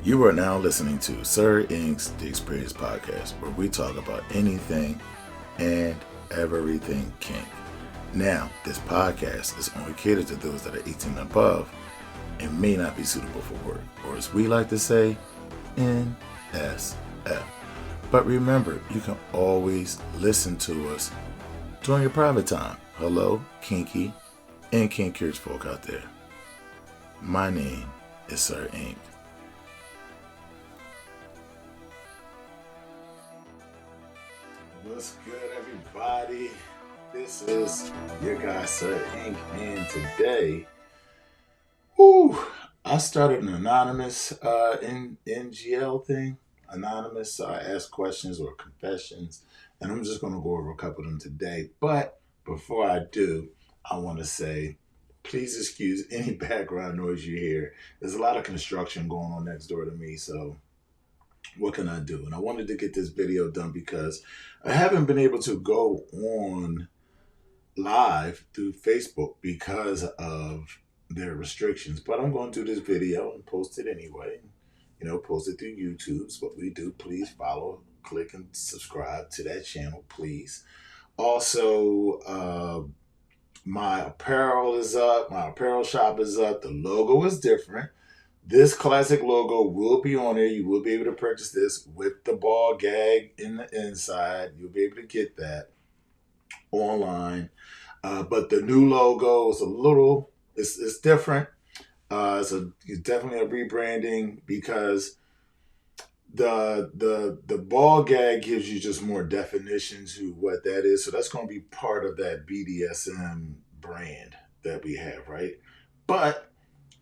You are now listening to Sir Ink's The Experience Podcast, where we talk about anything and everything kink. Now, this podcast is only catered to those that are 18 and above and may not be suitable for work, or as we like to say, NSF. But remember, you can always listen to us during your private time. Hello, kinky and kink-curious folk out there. My name is Sir Ink. What's good, everybody? This is your guy, Sir Ink, and today, I started an anonymous NGL thing. Anonymous, so I ask questions or confessions, and I'm just going to go over a couple of them today. But before I do, I want to say, please excuse any background noise you hear. There's a lot of construction going on next door to me, so what can I do? And I wanted to get this video done because I haven't been able to go on live through Facebook because of their restrictions. But I'm going to do this video and post it anyway. Post it through YouTube. It's what we do. Please follow, click, and subscribe to that channel, please. Also, my apparel is up. My apparel shop is up. The logo is different. This classic logo will be on there. You will be able to purchase this with the ball gag in the inside. You'll be able to get that online. But the new logo is it's different. It's definitely a rebranding because the ball gag gives you just more definition to what that is. So that's going to be part of that BDSM brand that we have, right? But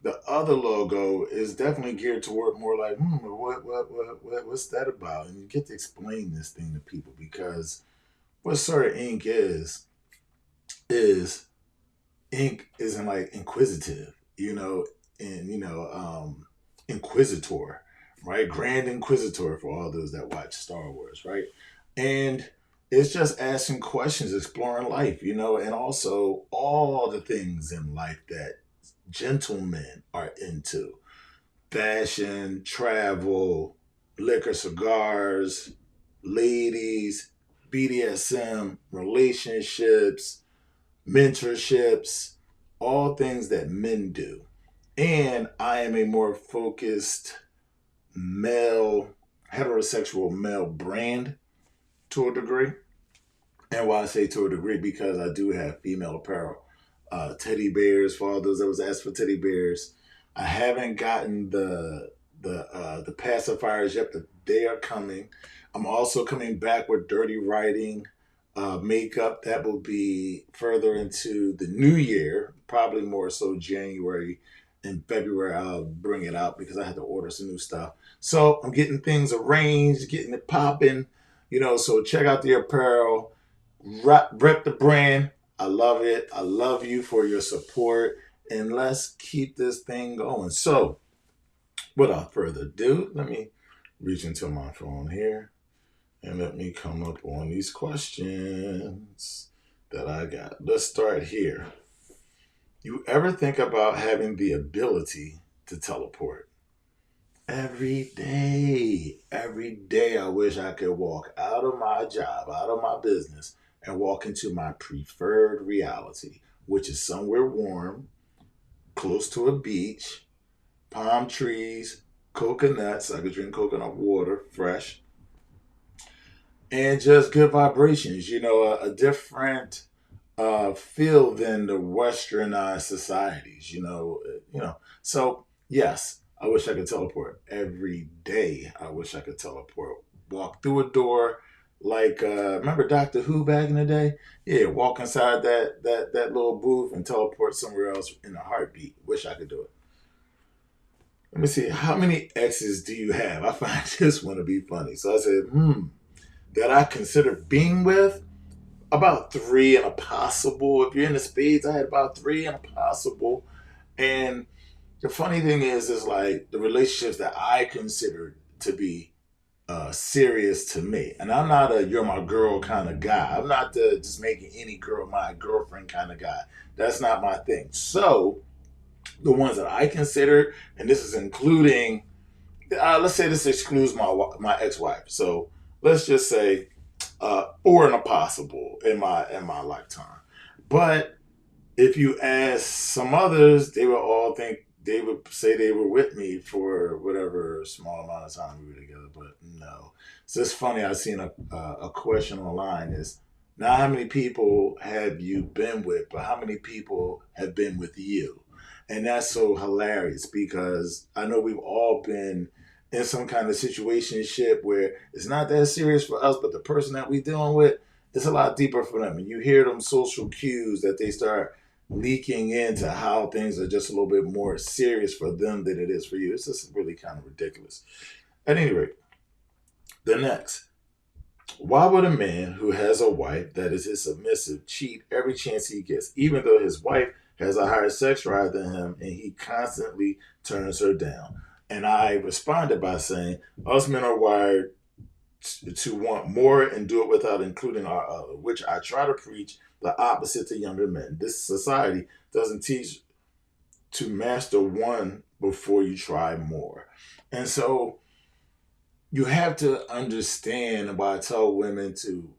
the other logo is definitely geared toward more like, what's that about? And you get to explain this thing to people because what Sir Ink is ink isn't like inquisitive, inquisitor, right? Grand Inquisitor for all those that watch Star Wars, right? And it's just asking questions, exploring life, and also all the things in life that gentlemen are into. Fashion, travel, liquor, cigars, ladies, BDSM, relationships, mentorships, all things that men do. And I am a more focused heterosexual male brand to a degree. And why I say to a degree, because I do have female apparel. Teddy bears, for all those that was asked for teddy bears. I haven't gotten the pacifiers yet, but they are coming. I'm also coming back with dirty writing makeup. That will be further into the new year, probably more so January and February. I'll bring it out because I had to order some new stuff. So I'm getting things arranged, getting it popping, so check out the apparel, rep the brand. I love it. I love you for your support, and let's keep this thing going. So without further ado, let me reach into my phone here and let me come up on these questions that I got. Let's start here. You ever think about having the ability to teleport? Every day I wish I could walk out of my job, out of my business, and walk into my preferred reality, which is somewhere warm, close to a beach, palm trees, coconuts. I could drink coconut water, fresh, and just good vibrations. A different feel than the westernized societies. So yes, I wish I could teleport. Every day I wish I could teleport. Walk through a door. Like, remember Doctor Who back in the day? Yeah, walk inside that little booth and teleport somewhere else in a heartbeat. Wish I could do it. Let me see. How many exes do you have? I find this one to be funny. So I said, that I consider being with? About 3 and a possible. If you're in the spades, I had about 3 and a possible. And the funny thing is like the relationships that I consider to be serious to me. And I'm not a you're my girl kind of guy. I'm not just making any girl my girlfriend kind of guy. That's not my thing. So the ones that I consider, and this is including let's say this excludes my ex-wife. So let's just say, or an impossible in my lifetime. But if you ask some others, they would all think they would say they were with me for whatever small amount of time we were together. But no, it's just funny. I seen a question online is not how many people have you been with, but how many people have been with you, and that's so hilarious because I know we've all been in some kind of situationship where it's not that serious for us, but the person that we dealing with, it's a lot deeper for them, and you hear them social cues that they start leaking into how things are just a little bit more serious for them than it is for you. It's just really kind of ridiculous. At any rate, the next. Why would a man who has a wife that is his submissive cheat every chance he gets, even though his wife has a higher sex drive than him and he constantly turns her down? And I responded by saying, us men are wired to want more and do it without including our other, which I try to preach the opposite to younger men. This society doesn't teach to master one before you try more. And so you have to understand why I tell women to,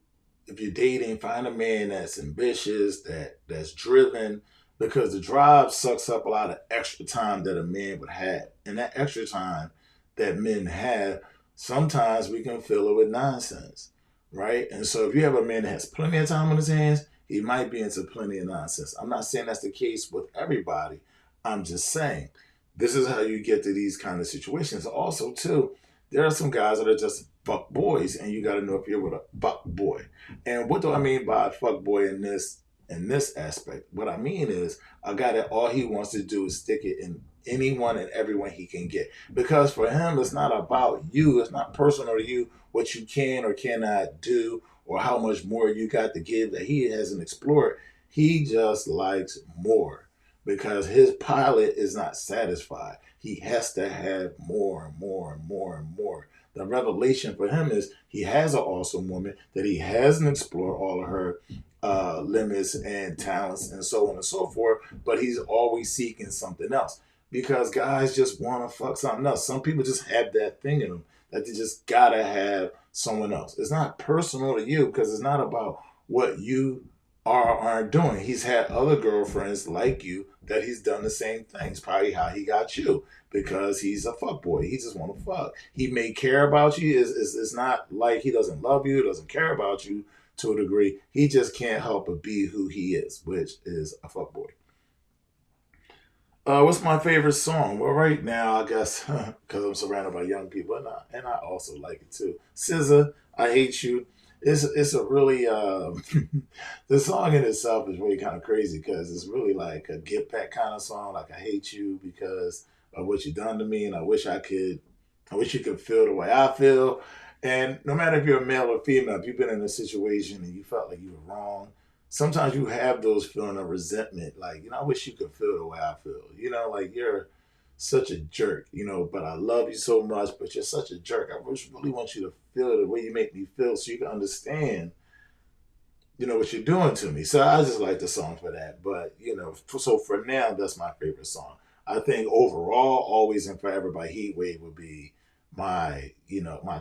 if you're dating, find a man that's ambitious, that's driven, because the drive sucks up a lot of extra time that a man would have. And that extra time that men have, sometimes we can fill it with nonsense. Right? And so if you have a man that has plenty of time on his hands, he might be into plenty of nonsense. I'm not saying that's the case with everybody. I'm just saying this is how you get to these kind of situations. Also, too, there are some guys that are just fuck boys, and you got to know if you're with a fuck boy. And what do I mean by fuck boy in this aspect? What I mean is a guy that all he wants to do is stick it in anyone and everyone he can get. Because for him, it's not about you. It's not personal to you what you can or cannot do or how much more you got to give that he hasn't explored. He just likes more because his pilot is not satisfied. He has to have more and more and more and more. The revelation for him is he has an awesome woman that he hasn't explored all of her limits and talents and so on and so forth, but he's always seeking something else because guys just want to fuck something else. Some people just have that thing in them that they just gotta have someone else. It's not personal to you because it's not about what you are or aren't doing. He's had other girlfriends like you that he's done the same things. Probably how he got you because he's a fuck boy. He just want to fuck. He may care about you. It's not like he doesn't love you, doesn't care about you to a degree. He just can't help but be who he is, which is a fuck boy. What's my favorite song? Well, right now, I guess because I'm surrounded by young people, and I also like it too. SZA, I Hate You. It's a really the song in itself is really kind of crazy because it's really like a get back kind of song. Like I hate you because of what you done to me, and I wish you could feel the way I feel. And no matter if you're a male or female, if you've been in a situation and you felt like you were wrong, sometimes you have those feeling of resentment. Like, I wish you could feel the way I feel. Like you're such a jerk, but I love you so much, but you're such a jerk. I really want you to feel the way you make me feel so you can understand, what you're doing to me. So I just like the song for that. But, so for now, that's my favorite song. I think overall, Always and Forever by Heat Wave would be my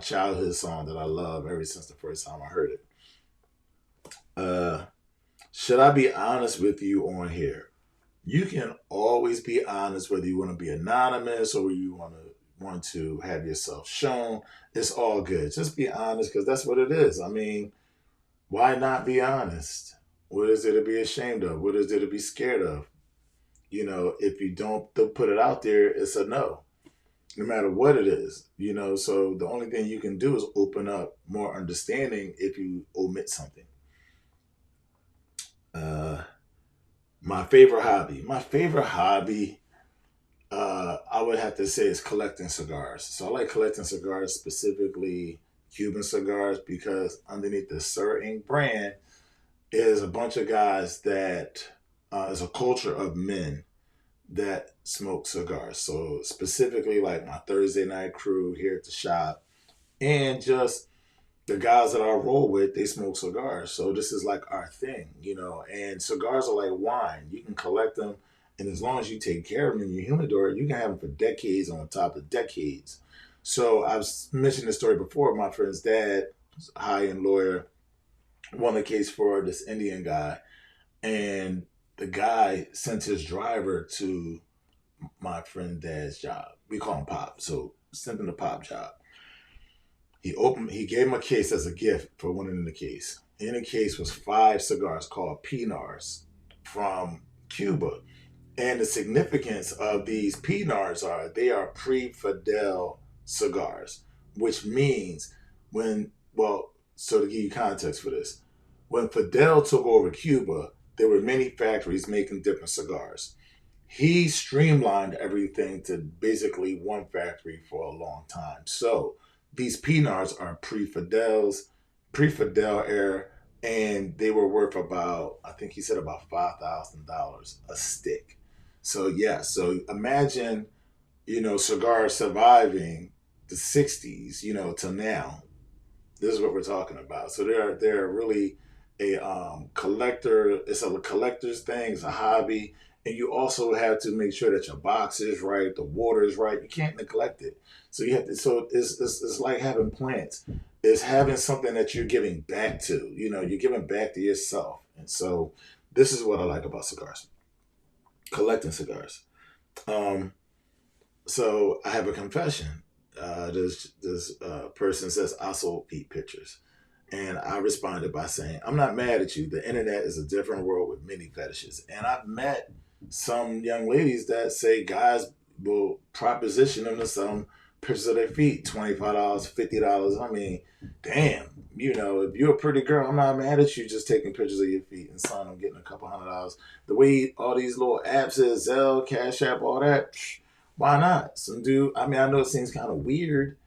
childhood song that I love ever since the first time I heard it. Uh, should I be honest with you on here? You can always be honest whether you want to be anonymous or you want to have yourself shown. It's all good. Just be honest because that's what it is. I mean, why not be honest? What is there to be ashamed of? What is there to be scared of? If you don't put it out there, it's a no, no matter what it is. So the only thing you can do is open up more understanding if you omit something. Uh, my favorite hobby. My favorite hobby, I would have to say, is collecting cigars. So I like collecting cigars, specifically Cuban cigars, because underneath the Sir Inc. brand is a bunch of guys that is a culture of men that smoke cigars. So specifically, like my Thursday night crew here at the shop, and just the guys that I roll with, they smoke cigars. So this is like our thing. And cigars are like wine. You can collect them, and as long as you take care of them in your humidor, you can have them for decades on top of decades. So I've mentioned this story before. My friend's dad, a high-end lawyer, won a case for this Indian guy, and the guy sent his driver to my friend dad's job. We call him Pop, so sent him the Pop job. He gave him a case as a gift for winning the case. In the case was 5 cigars called Pinars from Cuba. And the significance of these Pinars are they are pre-Fidel cigars, which means so to give you context for this, when Fidel took over Cuba, there were many factories making different cigars. He streamlined everything to basically one factory for a long time. So these Pinards are pre-Fidel era, and they were worth about, I think he said about $5,000 a stick. So yeah, so imagine, cigars surviving the '60s, to now. This is what we're talking about. So they're really a collector. It's a collector's thing. It's a hobby, and you also have to make sure that your box is right, the water is right. You can't neglect it. So you have to. So it's like having plants. It's having something that you're giving back to. You're giving back to yourself, and so this is what I like about cigars. Collecting cigars. Um, so I have a confession. This person says I sold feet pictures, and I responded by saying, "I'm not mad at you. The internet is a different world with many fetishes, and I've met some young ladies that say guys will proposition them to some pictures of their feet, $25, $50. I mean, damn, if you're a pretty girl, I'm not mad at you just taking pictures of your feet and selling them, getting a couple $100. The way all these little apps is, Zelle, Cash App, all that, why not? Some dude, I mean, I know it seems kind of weird.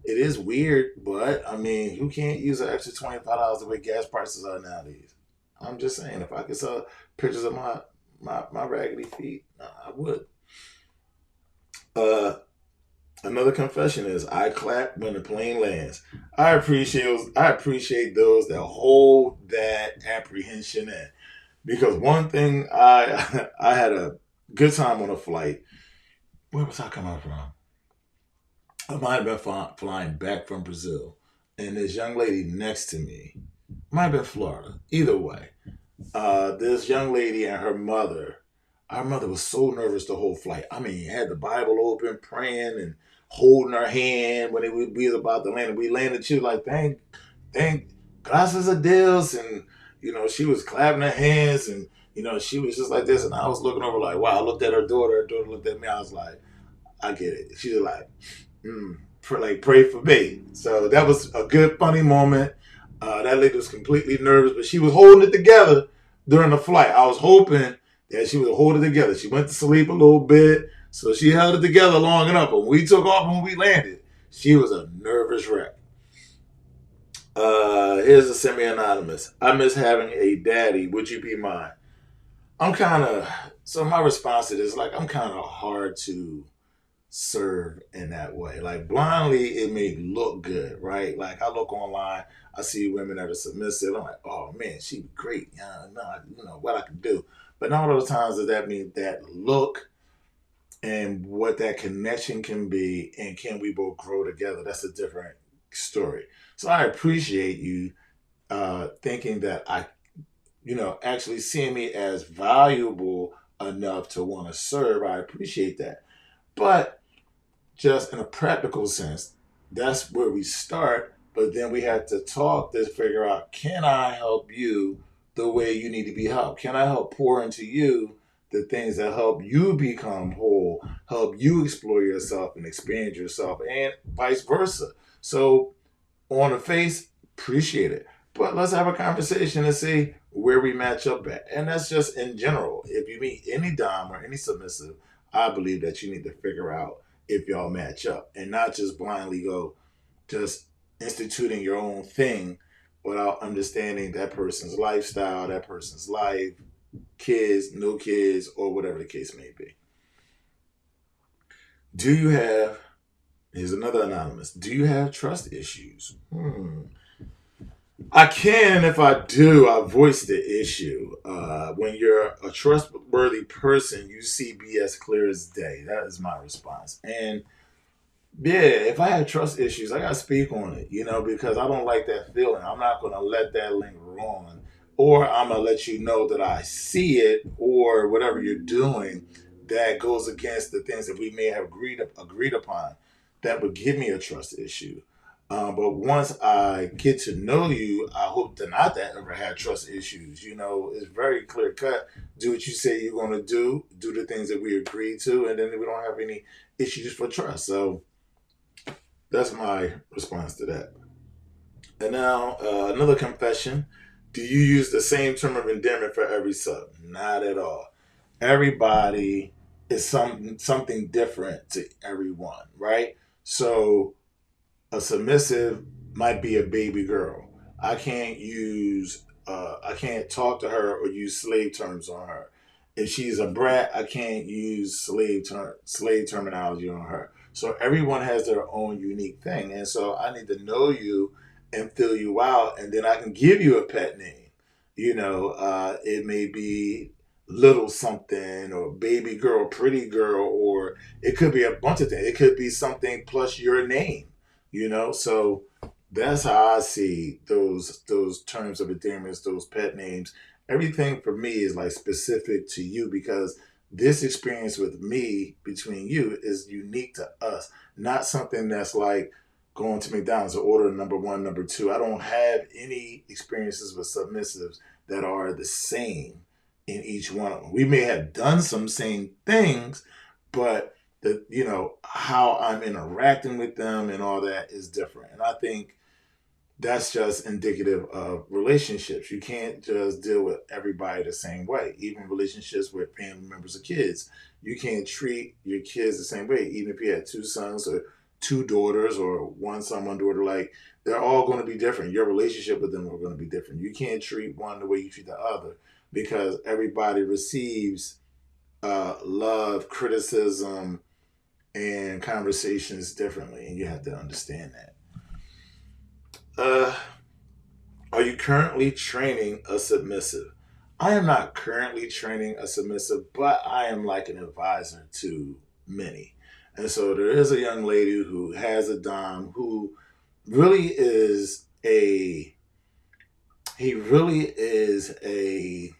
It is weird, but I mean, who can't use an extra $25 the way gas prices are nowadays? I'm just saying, if I could sell pictures of my raggedy feet, I would. Uh, Another confession is I clap when the plane lands. I appreciate those that hold that apprehension in, because one thing I had a good time on a flight. Where was I coming from? I might have been flying back from Brazil, and this young lady next to me might have been Florida. Either way, this young lady and her mother. Our mother was so nervous the whole flight. I mean, had the Bible open, praying and holding her hand when we was about to land. And we landed. She was like, "Thank, gracias a Dios," and she was clapping her hands, and she was just like this. And I was looking over like, wow. I looked at her daughter. Her daughter looked at me. I was like, I get it. She was like, pray for me. So that was a good, funny moment. That lady was completely nervous, but she was holding it together during the flight. I was hoping that she would hold it together. She went to sleep a little bit, so she held it together long enough. But when we took off, when we landed, she was a nervous wreck. Here's a semi-anonymous. I miss having a daddy. Would you be mine? I'm kind of, so my response to this, like, I'm kind of hard to serve in that way. Like blindly, it may look good, right? Like I look online, I see women that are submissive. I'm like, oh man, she'd be great. No, what I can do. But not all the times does that mean that look and what that connection can be, and can we both grow together? That's a different story. So I appreciate you thinking that actually seeing me as valuable enough to want to serve. I appreciate that. But just in a practical sense, that's where we start. But then we have to talk to figure out, can I help you the way you need to be helped? Can I help pour into you the things that help you become whole, help you explore yourself and expand yourself, and vice versa? So on the face, appreciate it. But let's have a conversation and see where we match up at. And that's just in general. If you meet any dom or any submissive, I believe that you need to figure out if y'all match up and not just blindly go just instituting your own thing without understanding that person's lifestyle, that person's life, kids, no kids, or whatever the case may be. Do you have, here's another anonymous, do you have trust issues? I can. If I do, I voice the issue. When you're a trustworthy person, you see BS clear as day. That is my response. And Yeah, if I have trust issues, I gotta speak on it, because I don't like that feeling. I'm not gonna let that linger on, or I'm gonna let you know that I see it, or whatever you're doing that goes against the things that we may have agreed upon. That would give me a trust issue. But once I get to know you, I hope to not that ever have trust issues. It's very clear cut. Do what you say you're gonna do the things that we agreed to, and then we don't have any issues for trust. So that's my response to that. And now, another confession. Do you use the same term of endearment for every sub? Not at all. Everybody is something different to everyone, right? So a submissive might be a baby girl. I can't talk to her or use slave terms on her. If she's a brat, I can't use slave terminology on her. So everyone has their own unique thing, and so I need to know you and fill you out, and then I can give you a pet name. It may be little something or baby girl, pretty girl, or it could be a bunch of things. It could be something plus your name. So that's how I see those terms of endearments, those pet names. Everything for me is like specific to you because this experience with me between you is unique to us, not something that's like going to McDonald's or ordering number one, number two. I don't have any experiences with submissives that are the same in each one of them. We may have done some same things, but how I'm interacting with them and all that is different. And I think that's just indicative of relationships. You can't just deal with everybody the same way. Even relationships with family members or kids, you can't treat your kids the same way. Even if you had two sons or two daughters or one son, one daughter, like they're all going to be different. Your relationship with them are going to be different. You can't treat one the way you treat the other because everybody receives love, criticism, and conversations differently, and you have to understand that. Uh, are you currently training a submissive? I am not currently training a submissive, but I am like an advisor to many. And so there is a young lady who has a dom who really is a he really is a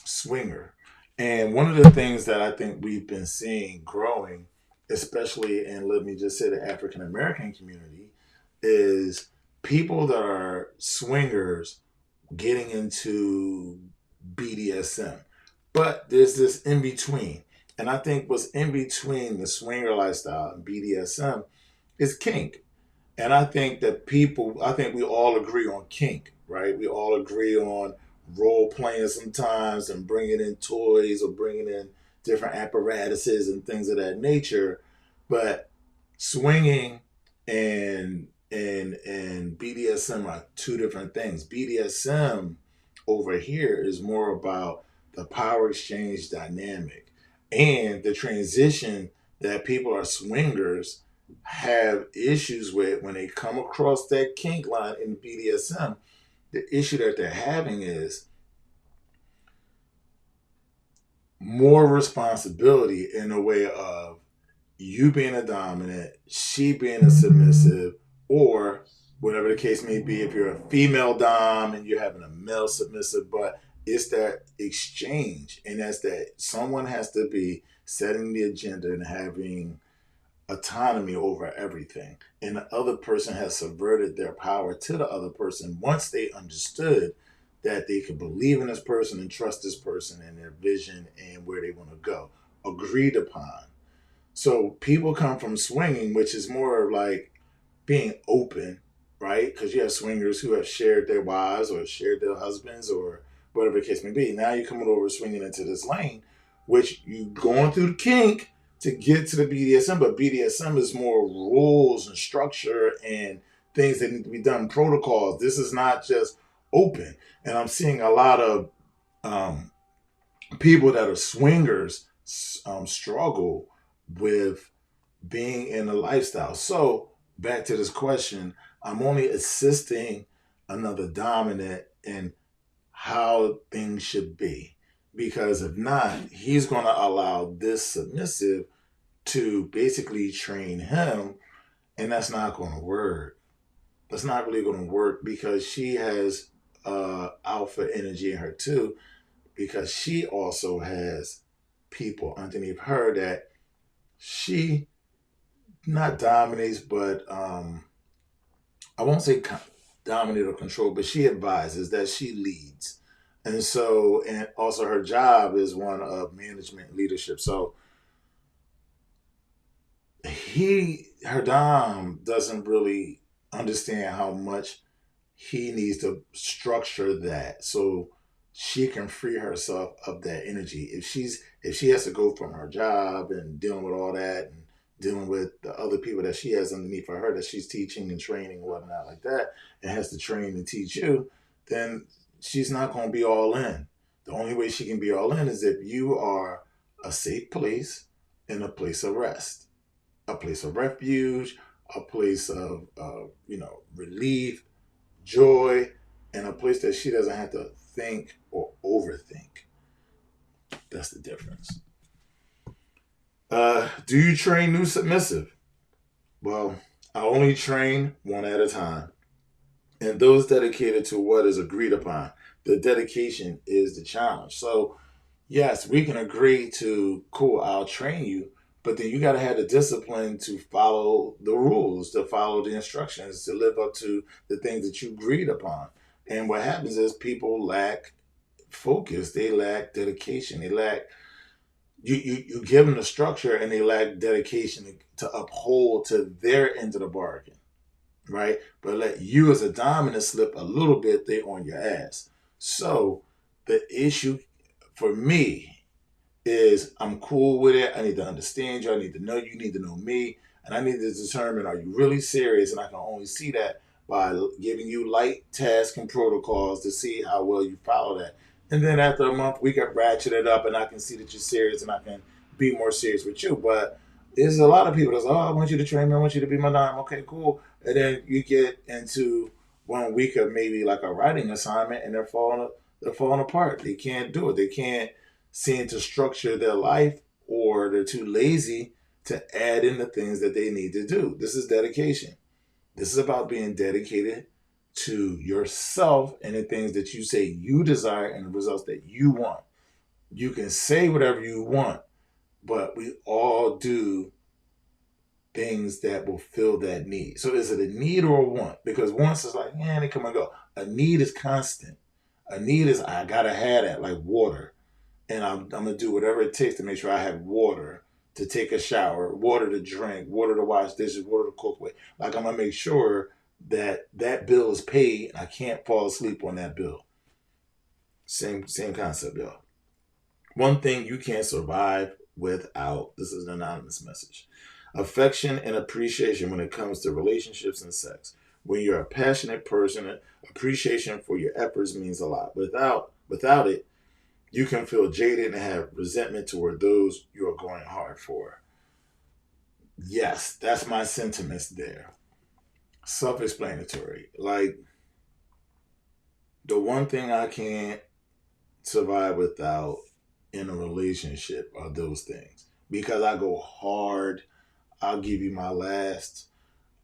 swinger. And one of the things that I think we've been seeing growing, especially in, let me just say, the African American community, is people that are swingers getting into BDSM. But there's this in between. And I think what's in between the swinger lifestyle and BDSM is kink. And I think we all agree on kink, right? We all agree on role playing sometimes and bringing in toys or bringing in different apparatuses and things of that nature. But swinging and BDSM are two different things. BDSM over here is more about the power exchange dynamic and the transition that people are swingers have issues with when they come across that kink line in BDSM. The issue that they're having is more responsibility in a way of you being a dominant, she being a submissive, or whatever the case may be, if you're a female dom and you're having a male submissive, but it's that exchange, and that's that someone has to be setting the agenda and having autonomy over everything. And the other person has subverted their power to the other person once they understood that they could believe in this person and trust this person and their vision and where they want to go. Agreed upon. So people come from swinging, which is more like being open, right? Because you have swingers who have shared their wives or shared their husbands or whatever the case may be. Now you're coming over swinging into this lane, which you going through the kink to get to the BDSM, but BDSM is more rules and structure and things that need to be done, protocols. This is not just open. And I'm seeing a lot of um, people that are swingers struggle with being in a lifestyle. So back to this question, I'm only assisting another dominant in how things should be. Because if not, he's going to allow this submissive to basically train him, and that's not going to work. That's not really going to work because she has alpha energy in her too, because she also has people underneath her that she not dominates, but I won't say dominate or control, but she advises, that she leads. And so, and also her job is one of management leadership. So her Dom doesn't really understand how much he needs to structure that so she can free herself of that energy. If she has to go from her job and dealing with all that and dealing with the other people that she has underneath of her that she's teaching and training and whatnot like that, and has to train and teach you, then she's not going to be all in. The only way she can be all in is if you are a safe place and a place of rest, a place of refuge, a place of relief, joy, and a place that she doesn't have to think or overthink. That's the difference. Do you train new submissive? Well, I only train one at a time, and those dedicated to what is agreed upon. The dedication is the challenge. So, yes, we can agree to, cool, I'll train you, but then you got to have the discipline to follow the rules, to follow the instructions, to live up to the things that you agreed upon. And what happens is people lack focus, they lack dedication, they lack you give them the structure and they lack dedication to uphold to their end of the bargain, right? But let you as a dominant slip a little bit, they on your ass. So the issue for me is I'm cool with it. I need to understand you. I need to know you. You need to know me. And I need to determine, are you really serious? And I can only see that by giving you light tasks and protocols to see how well you follow that. And then after a month, we can ratchet it up and I can see that you're serious and I can be more serious with you. But there's a lot of people that's, oh, I want you to train me. I want you to be my dime. Okay, cool. And then you get into 1 week of maybe like a writing assignment and they're falling apart. They can't do it. They can't seem to structure their life, or they're too lazy to add in the things that they need to do. This is dedication. This is about being dedicated to yourself and the things that you say you desire and the results that you want. You can say whatever you want, but we all do things that will fill that need. So is it a need or a want? Because wants is like, yeah, they come and go. A need is constant. A need is, I gotta have that, like water. And I'm gonna do whatever it takes to make sure I have water to take a shower, water to drink, water to wash dishes, water to cook with. Like I'm gonna make sure that that bill is paid and I can't fall asleep on that bill. Same concept, y'all. One thing you can't survive without. This is an anonymous message. Affection and appreciation when it comes to relationships and sex. When you're a passionate person, appreciation for your efforts means a lot. Without it, you can feel jaded and have resentment toward those you are going hard for. Yes, that's my sentiments there. Self explanatory. Like, the one thing I can't survive without in a relationship are those things. Because I go hard, I'll give you my last.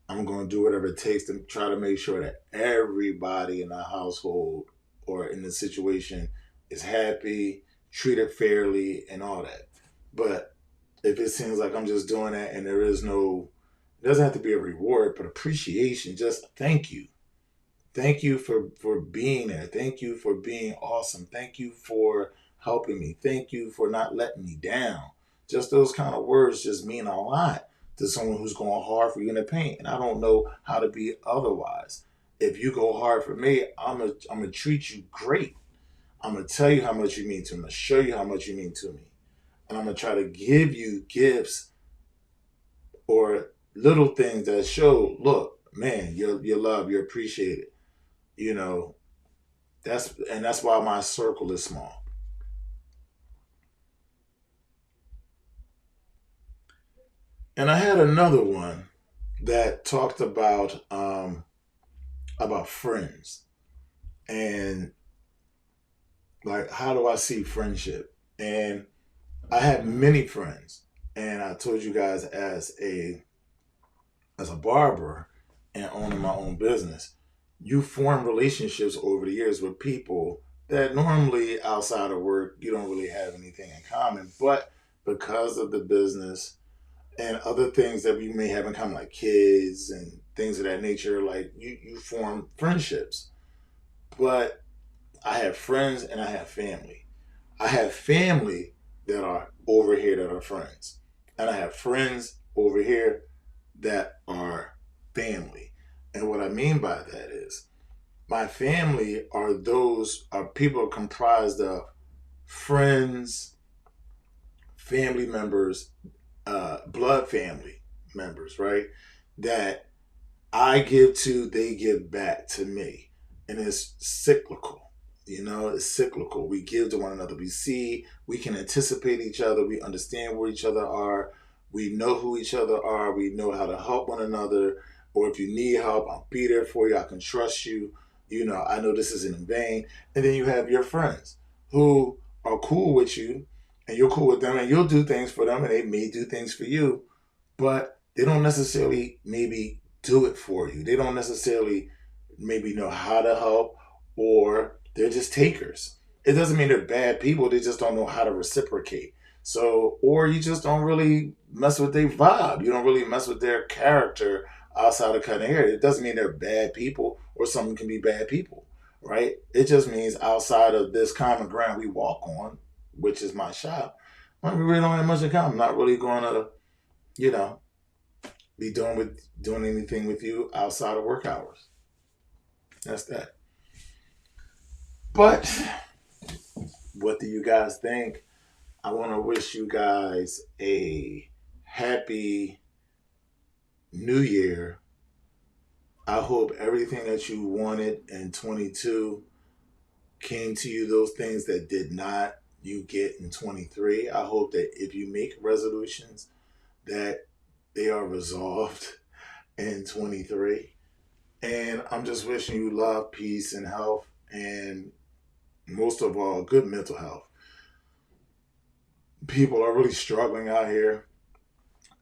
I'm going to do whatever it takes to try to make sure that everybody in the household or in the situation is happy, treated fairly, and all that. But if it seems like I'm just doing that and there is no, it doesn't have to be a reward, but appreciation, just thank you. Thank you for being there. Thank you for being awesome. Thank you for helping me. Thank you for not letting me down. Just those kind of words just mean a lot to someone who's going hard for you in the paint. And I don't know how to be otherwise. If you go hard for me, I'm gonna treat you great. I'm gonna tell you how much you mean to me. I'm gonna show you how much you mean to me. And I'm gonna try to give you gifts or little things that show, look, man, you're loved, you're appreciated. You know, that's why my circle is small. And I had another one that talked about friends and like how do I see friendship? And I have many friends. And I told you guys, as a barber and owning my own business, you form relationships over the years with people that normally outside of work you don't really have anything in common, but because of the business and other things that we may have in common, like kids and things of that nature, like you form friendships. But I have friends and I have family. I have family that are over here that are friends, and I have friends over here that are family. And what I mean by that is my family are people comprised of friends, family members, blood family members, right? That I give to, they give back to me. And it's cyclical. It's cyclical. We give to one another. We can anticipate each other. We understand where each other are. We know who each other are. We know how to help one another. Or if you need help, I'll be there for you. I can trust you. I know this isn't in vain. And then you have your friends who are cool with you and you're cool with them and you'll do things for them and they may do things for you, but they don't necessarily maybe do it for you. They don't necessarily maybe know how to help, or they're just takers. It doesn't mean they're bad people, they just don't know how to reciprocate. So, or you just don't really mess with their vibe. You don't really mess with their character outside of cutting hair. It doesn't mean they're bad people or someone can be bad people, right? It just means outside of this common ground we walk on, which is my shop, well, we really don't have much in common. I'm not really going to, you know, be doing anything with you outside of work hours. That's that. But what do you guys think? I want to wish you guys a happy new year. I hope everything that you wanted in 22 came to you. Those things that did not, you get in 23. I hope that if you make resolutions, that they are resolved in 23. And I'm just wishing you love, peace, and health, and most of all, good mental health. People are really struggling out here.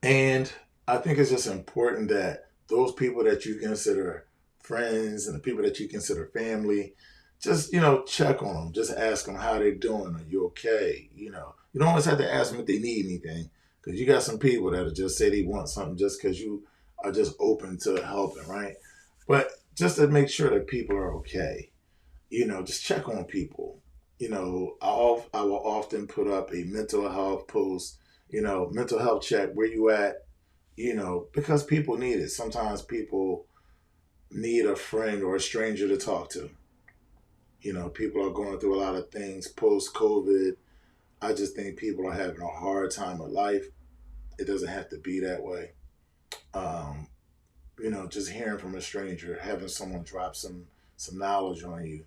And I think it's just important that those people that you consider friends and the people that you consider family, just, check on them. Just ask them how they're doing. Are you okay? You don't always have to ask them if they need anything, because you got some people that'll just say they want something just because you are just open to helping, right? But just to make sure that people are okay, just check on people. I will often put up a mental health post, mental health check, where you at, because people need it. Sometimes people need a friend or a stranger to talk to. People are going through a lot of things post COVID. I just think people are having a hard time with life. It doesn't have to be that way. Um, just hearing from a stranger, having someone drop some knowledge on you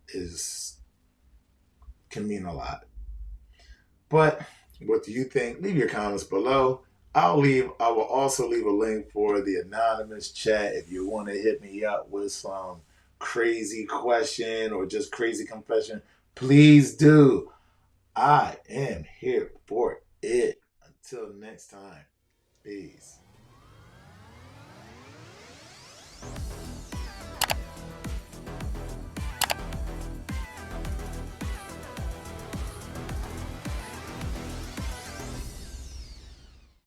is can mean a lot. But what do you think? Leave your comments below. I will also leave a link for the anonymous chat if you want to hit me up with some crazy question or just crazy confession. Please do. I am here for it. Until next time. Peace.